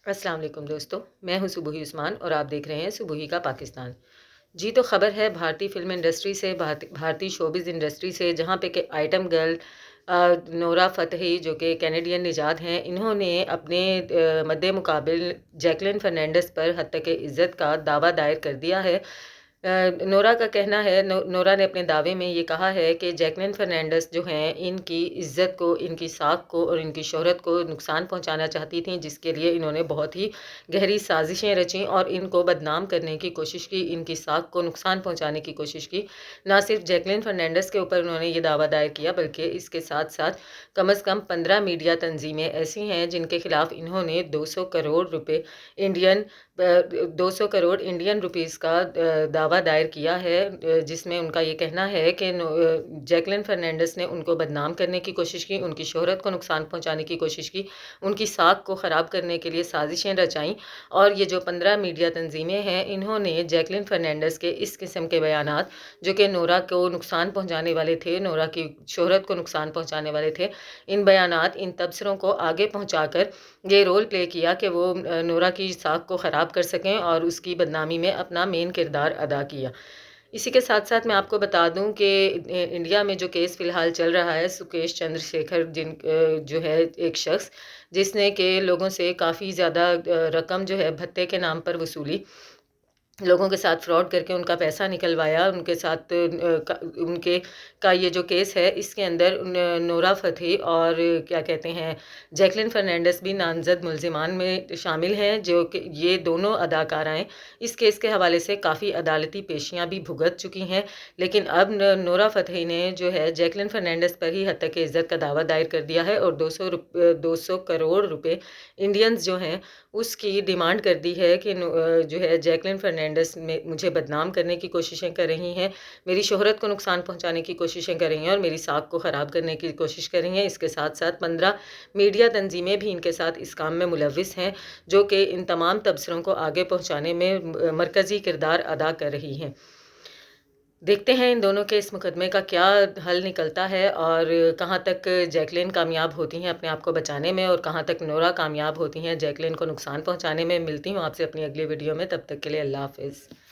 अस्सलाम वालेकुम दोस्तों, मैं हूं सुबुही उस्मान और आप देख रहे हैं सुबुही का पाकिस्तान। जी तो खबर है भारतीय फ़िल्म इंडस्ट्री से, भारतीय शोबिज़ इंडस्ट्री से, जहां पे कि आइटम गर्ल नोरा फ़तेही जो कि कैनेडियन निजात हैं, इन्होंने अपने मद्दे मुकाबिल जैकलिन फ़र्नांडिस पर हत्या इज़्ज़त का दावा दायर कर दिया है। नोरा का कहना है, नोरा ने अपने दावे में ये कहा है कि जैकलिन फ़र्नांडिस जो हैं, इनकी इज़्ज़त को, इनकी साख को और इनकी शोहरत को नुकसान पहुंचाना चाहती थीं, जिसके लिए इन्होंने बहुत ही गहरी साजिशें रची और इनको बदनाम करने की कोशिश की, इनकी साख को नुकसान पहुंचाने की कोशिश की। ना सिर्फ जैकलिन फ़र्नांडिस के ऊपर उन्होंने ये दावा दायर किया, बल्कि इसके साथ-साथ कम से कम 15 मीडिया तंजीमें ऐसी हैं, जिनके खिलाफ इन्होंने 200 करोड़ रुपए इंडियन 200 करोड़ इंडियन रुपीस का दावा दायर किया है, जिसमें उनका ये कहना है कि जैकलिन फ़र्नांडिस ने उनको बदनाम करने की कोशिश की, उनकी शोहरत को नुकसान पहुंचाने की कोशिश की, उनकी साख को ख़राब करने के लिए साजिशें रचाईं। और ये जो 15 मीडिया तंजीमें हैं, इन्होंने जैकलिन फ़र्नांडिस के इस किस्म के बयानात, जो कि नोरा को नुकसान पहुंचाने वाले थे, नोरा की शोहरत को नुकसान पहुंचाने वाले थे, इन बयानात, इन तबसरों को आगे पहुंचाकर ये रोल प्ले किया कि वो नोरा की साख को ख़राब कर सकें और उसकी बदनामी में अपना मेन किरदार अदा किया। इसी के साथ-साथ मैं आपको बता दूं कि इंडिया में जो केस फ़िलहाल चल रहा है, सुकेश चंद्रशेखर जो है एक शख्स, जिसने के लोगों से काफ़ी ज़्यादा रकम जो है भत्ते के नाम पर वसूली, लोगों के साथ फ्रॉड करके उनका पैसा निकलवाया, उनके साथ उनके का ये जो केस है, इसके अंदर नोरा फ़तेही और क्या कहते हैं, जैकलिन फ़र्नांडिस भी नामज़द मुल्ज़िमान में शामिल हैं, जो कि ये दोनों अदाकाराएँ इस केस के हवाले से काफ़ी अदालती पेशियाँ भी भुगत चुकी हैं। लेकिन अब नोरा फ़तेही ने जो है जैकलिन फ़र्नांडिस पर ही हत्या की इज़्ज़त का दावा दायर कर दिया है और 200 करोड़ रुपए इंडियंस जो हैं, उसकी डिमांड कर दी है कि जो है जैकलिन फ़र्नांडिस में मुझे बदनाम करने की कोशिशें कर रही हैं, मेरी शोहरत को नुकसान पहुंचाने की कोशिशें कर रही हैं और मेरी साख को ख़राब करने की कोशिश कर रही हैं। इसके साथ-साथ 15 मीडिया तंजीमें भी इनके साथ इस काम में मुलव्विस हैं, जो कि इन तमाम तबसरों को आगे पहुंचाने में मरकज़ी किरदार अदा कर रही हैं। देखते हैं इन दोनों के इस मुकदमे का क्या हल निकलता है और कहाँ तक जैकलिन कामयाब होती हैं अपने आप को बचाने में और कहाँ तक नोरा कामयाब होती हैं जैकलिन को नुकसान पहुँचाने में। मिलती हूँ आपसे अपनी अगली वीडियो में, तब तक के लिए अल्लाह हाफ़िज़।